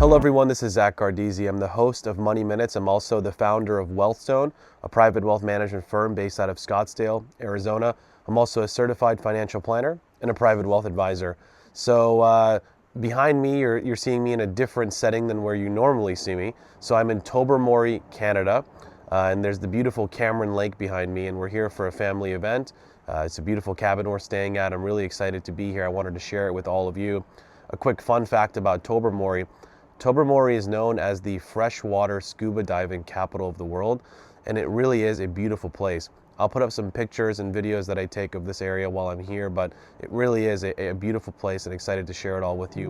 Hello everyone, this is Gardezy. I'm the host of Money Minutes. I'm also the founder of Wealthstone, a private wealth management firm based out of Scottsdale, Arizona. I'm also a certified financial planner and a private wealth advisor. So behind me, you're seeing me in a different setting than where you normally see me. So I'm in Tobermory, Canada, and there's the beautiful Cameron Lake behind me, and we're here for a family event. It's a beautiful cabin we're staying at. I'm really excited to be here. I wanted to share it with all of you. A quick fun fact about Tobermory. Tobermory is known as the freshwater scuba diving capital of the world, and it really is a beautiful place. I'll put up some pictures and videos that I take of this area while I'm here, but it really is a beautiful place and excited to share it all with you.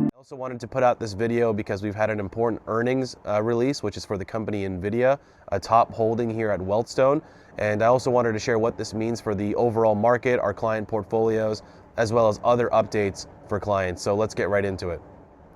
I also wanted to put out this video because we've had an important earnings release, which is for the company Nvidia, a top holding here at Wealthstone. And I also wanted to share what this means for the overall market, our client portfolios, as well as other updates for clients. So let's get right into it.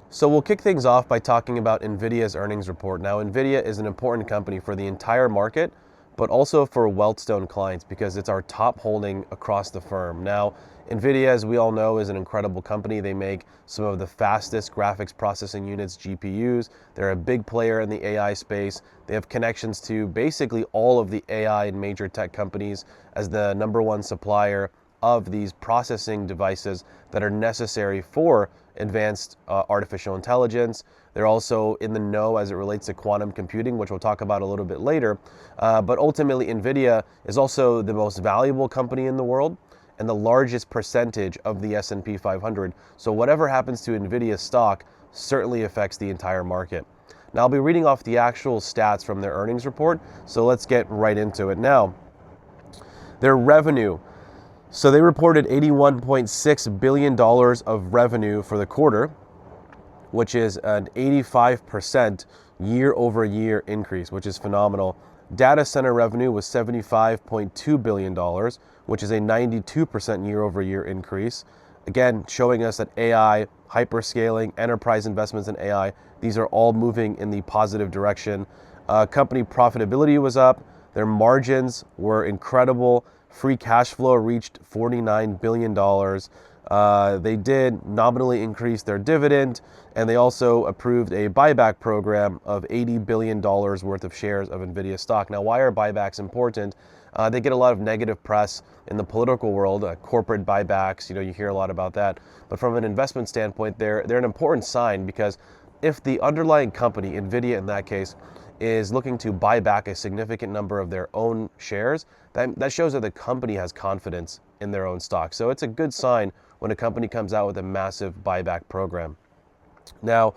So we'll kick things off by talking about Nvidia's earnings report. Now, Nvidia is an important company for the entire market, but also for Wealthstone clients because it's our top holding across the firm. Now, Nvidia, as we all know, is an incredible company. They make some of the fastest graphics processing units, GPUs. They're a big player in the AI space. They have connections to basically all of the AI and major tech companies as the #1 supplier of these processing devices that are necessary for advanced artificial intelligence. They're also in the know as it relates to quantum computing, which we'll talk about a little bit later. But ultimately, Nvidia is also the most valuable company in the world and the largest percentage of the S&P 500. So whatever happens to Nvidia stock certainly affects the entire market. Now, I'll be reading off the actual stats from their earnings report, so let's get right into it. Now, their revenue. So they reported $81.6 billion of revenue for the quarter, which is an 85% year-over-year increase, which is phenomenal. Data center revenue was $75.2 billion, which is a 92% year-over-year increase. Again, showing us that AI, hyperscaling, enterprise investments in AI, these are all moving in the positive direction. Company profitability was up. Their margins were incredible. Free cash flow reached $49 billion. They did nominally increase their dividend, and they also approved a buyback program of $80 billion worth of shares of Nvidia stock. Now, why are buybacks important? They get a lot of negative press in the political world, corporate buybacks, you hear a lot about that. But from an investment standpoint, they're an important sign because if the underlying company, Nvidia in that case, is looking to buy back a significant number of their own shares, that shows that the company has confidence in their own stock. So it's a good sign when a company comes out with a massive buyback program. Now,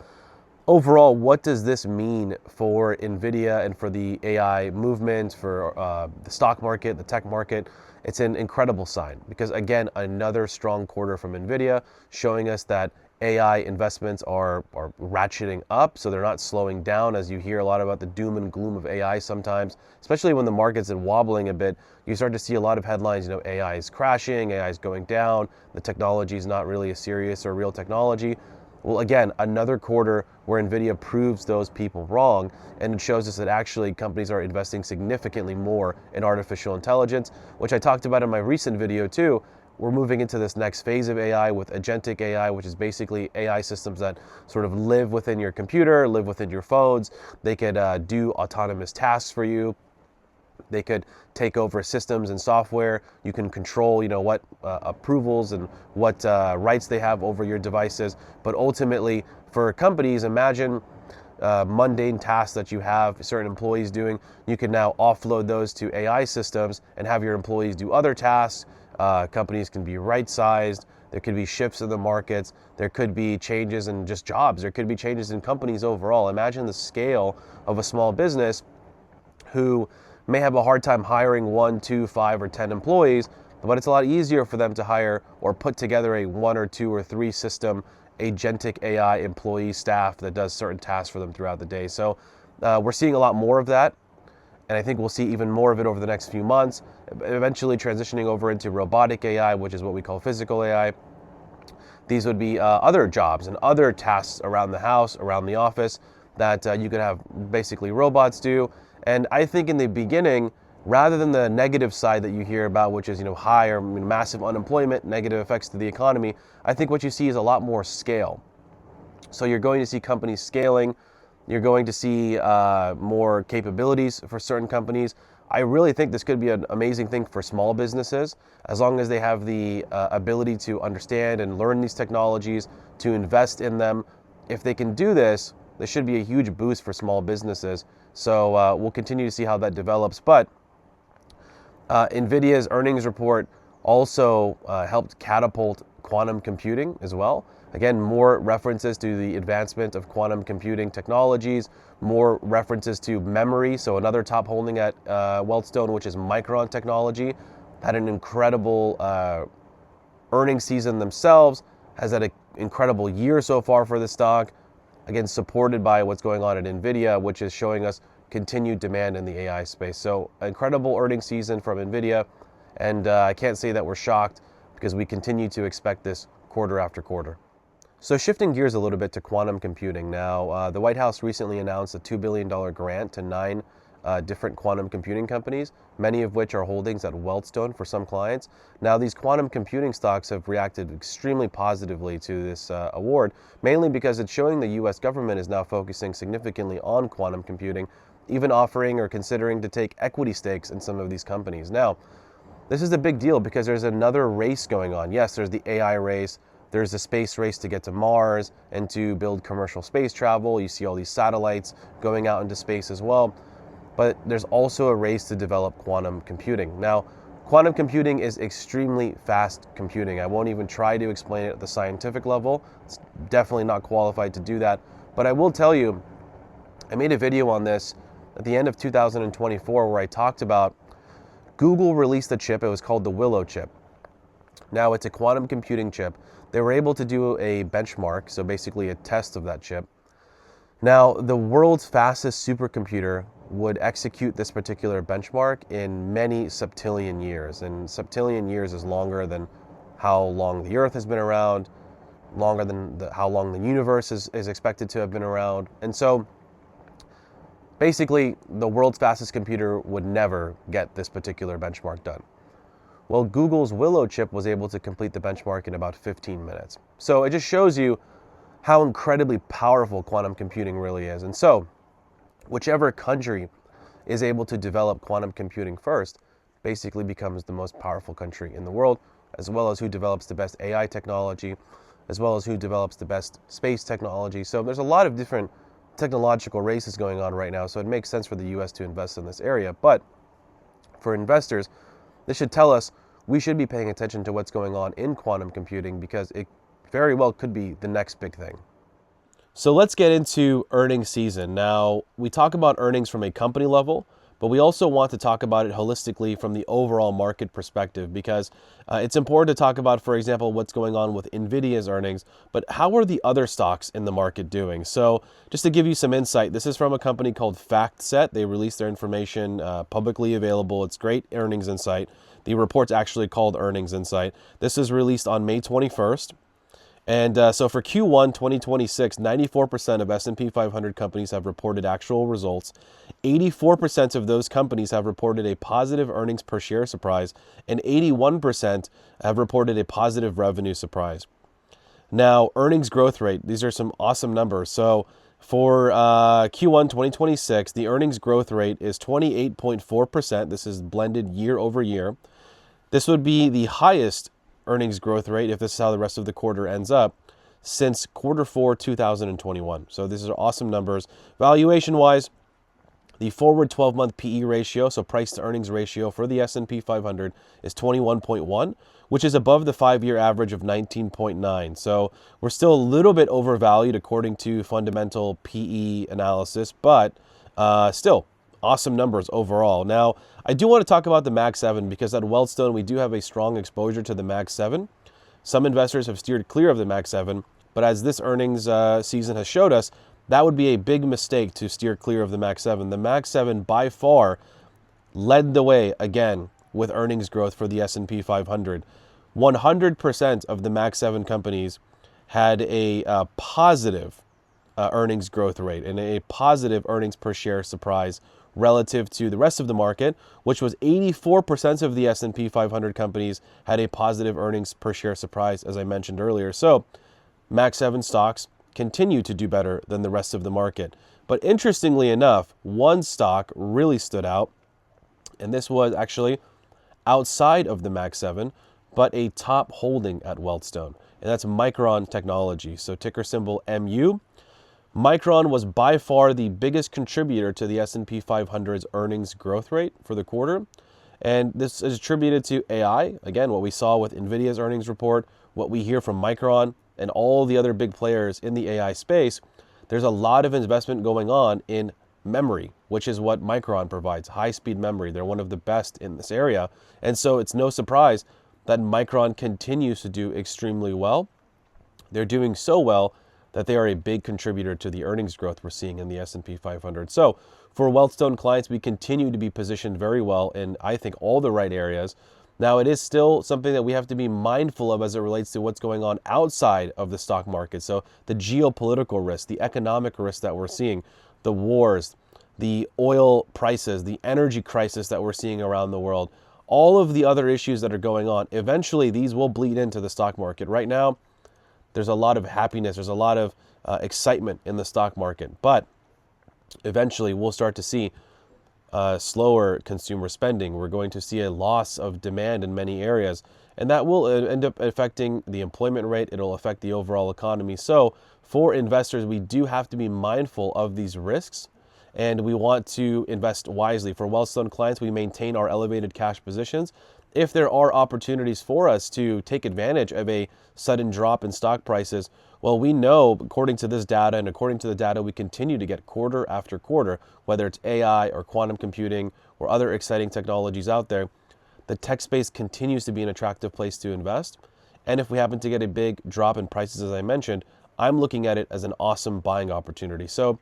overall, what does this mean for Nvidia and for the AI movement, for the stock market, the tech market? It's an incredible sign because, again, another strong quarter from Nvidia showing us that AI investments are ratcheting up, so they're not slowing down, as you hear a lot about the doom and gloom of AI sometimes, especially when the market's wobbling a bit. You start to see a lot of headlines, AI is crashing, AI is going down, the technology is not really a serious or real technology. Well, again, another quarter where Nvidia proves those people wrong, and it shows us that actually companies are investing significantly more in artificial intelligence, which I talked about in my recent video too. We're moving into this next phase of AI with agentic AI, which is basically AI systems that sort of live within your computer, live within your phones. They could do autonomous tasks for you. They could take over systems and software. You can control, what approvals and what rights they have over your devices. But ultimately, for companies, imagine mundane tasks that you have certain employees doing. You can now offload those to AI systems and have your employees do other tasks. Companies can be right-sized. There could be shifts in the markets. There could be changes in just jobs. There could be changes in companies overall. Imagine the scale of a small business who may have a hard time hiring 1, 2, 5, or 10 employees, but it's a lot easier for them to hire or put together a 1 or 2 or 3 system agentic AI employee staff that does certain tasks for them throughout the day. So We're seeing a lot more of that, and I think we'll see even more of it over the next few months, eventually transitioning over into robotic AI, which is what we call physical AI. These would be other jobs and other tasks around the house, around the office, that you could have basically robots do. And I think in the beginning, rather than the negative side that you hear about, which is high or massive unemployment, negative effects to the economy, I think what you see is a lot more scale. So you're going to see companies scaling. You're going to see more capabilities for certain companies. I really think this could be an amazing thing for small businesses, as long as they have the ability to understand and learn these technologies, to invest in them. If they can do this, there should be a huge boost for small businesses. So we'll continue to see how that develops. But Nvidia's earnings report also helped catapult quantum computing as well. Again, more references to the advancement of quantum computing technologies, more references to memory. So another top holding at Wealthstone, which is Micron Technology, had an incredible earnings season themselves, has had an incredible year so far for the stock. Again, supported by what's going on at Nvidia, which is showing us continued demand in the AI space. So incredible earnings season from Nvidia, and I can't say that we're shocked, because we continue to expect this quarter after quarter. So shifting gears a little bit to quantum computing now, the White House recently announced a $2 billion grant to 9 different quantum computing companies, many of which are holdings at Wealthstone for some clients. Now, these quantum computing stocks have reacted extremely positively to this award, mainly because it's showing the US government is now focusing significantly on quantum computing, even offering or considering to take equity stakes in some of these companies. Now, this is a big deal because there's another race going on. Yes, there's the AI race. There's a space race to get to Mars and to build commercial space travel. You see all these satellites going out into space as well. But there's also a race to develop quantum computing. Now, quantum computing is extremely fast computing. I won't even try to explain it at the scientific level. It's definitely not qualified to do that. But I will tell you, I made a video on this at the end of 2024 where I talked about Google released a chip. It was called the Willow chip. Now, it's a quantum computing chip. They were able to do a benchmark, so basically a test of that chip. Now, the world's fastest supercomputer would execute this particular benchmark in many septillion years. And septillion years is longer than how long the Earth has been around, longer than how long the universe is expected to have been around. And so basically, the world's fastest computer would never get this particular benchmark done. Well, Google's Willow chip was able to complete the benchmark in about 15 minutes. So it just shows you how incredibly powerful quantum computing really is. And so, whichever country is able to develop quantum computing first basically becomes the most powerful country in the world, as well as who develops the best AI technology, as well as who develops the best space technology. So there's a lot of different technological races going on right now, so it makes sense for the US to invest in this area. But for investors, this should tell us we should be paying attention to what's going on in quantum computing, because it very well could be the next big thing. So let's get into earnings season. Now, we talk about earnings from a company level, but we also want to talk about it holistically from the overall market perspective, because it's important to talk about, for example, what's going on with Nvidia's earnings, but how are the other stocks in the market doing? So just to give you some insight, this is from a company called FactSet. They release their information publicly available. It's great earnings insight. The report's actually called Earnings Insight. This is released on May 21st. And so for Q1 2026, 94% of S&P 500 companies have reported actual results. 84% of those companies have reported a positive earnings per share surprise, and 81% have reported a positive revenue surprise. Now, earnings growth rate, these are some awesome numbers. So for Q1 2026, the earnings growth rate is 28.4%. This is blended year over year. This would be the highest earnings growth rate, if this is how the rest of the quarter ends up, since Q4 2021. So these are awesome numbers. Valuation-wise, the forward 12-month PE ratio, so price to earnings ratio for the S&P 500 is 21.1, which is above the 5-year average of 19.9. So we're still a little bit overvalued according to fundamental PE analysis, but still awesome numbers overall. Now, I do want to talk about the Mag 7, because at Wealthstone, we do have a strong exposure to the Mag 7. Some investors have steered clear of the Mag 7, but as this earnings season has showed us, that would be a big mistake to steer clear of the Max 7. The Max 7 by far led the way again with earnings growth for the S&P 500. 100% of the Max 7 companies had a positive earnings growth rate and a positive earnings per share surprise relative to the rest of the market, which was 84% of the S&P 500 companies had a positive earnings per share surprise, as I mentioned earlier. So Max 7 stocks continue to do better than the rest of the market. But interestingly enough, one stock really stood out, and this was actually outside of the Max 7, but a top holding at Wealthstone, and that's Micron Technology. So ticker symbol MU. Micron was by far the biggest contributor to the S&P 500's earnings growth rate for the quarter. And this is attributed to AI. Again, what we saw with Nvidia's earnings report, what we hear from Micron and all the other big players in the AI space, there's a lot of investment going on in memory, which is what Micron provides, high-speed memory. They're one of the best in this area. And so it's no surprise that Micron continues to do extremely well. They're doing so well that they are a big contributor to the earnings growth we're seeing in the S&P 500. So for Wealthstone clients, we continue to be positioned very well in, I think, all the right areas. Now, it is still something that we have to be mindful of as it relates to what's going on outside of the stock market. So the geopolitical risk, the economic risk that we're seeing, the wars, the oil prices, the energy crisis that we're seeing around the world, all of the other issues that are going on, eventually these will bleed into the stock market. Right now, there's a lot of happiness, there's a lot of excitement in the stock market, but eventually we'll start to see slower consumer spending. We're going to see a loss of demand in many areas, and that will end up affecting the employment rate. It'll affect the overall economy. So for investors, we do have to be mindful of these risks, and we want to invest wisely. For Wealthstone clients, we maintain our elevated cash positions. If there are opportunities for us to take advantage of a sudden drop in stock prices, well, we know, according to this data and according to the data we continue to get quarter after quarter, whether it's AI or quantum computing or other exciting technologies out there, the tech space continues to be an attractive place to invest. And if we happen to get a big drop in prices, as I mentioned, I'm looking at it as an awesome buying opportunity. So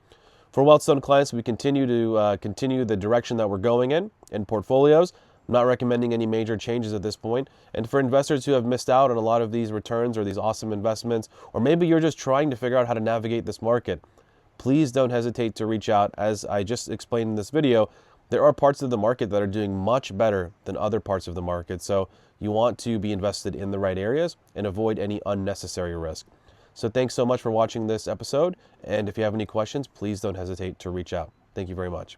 for Wealthstone clients, we continue to continue the direction that we're going in portfolios. I'm not recommending any major changes at this point. And for investors who have missed out on a lot of these returns or these awesome investments, or maybe you're just trying to figure out how to navigate this market, please don't hesitate to reach out. As I just explained in this video, there are parts of the market that are doing much better than other parts of the market. So you want to be invested in the right areas and avoid any unnecessary risk. So thanks so much for watching this episode. And if you have any questions, please don't hesitate to reach out. Thank you very much.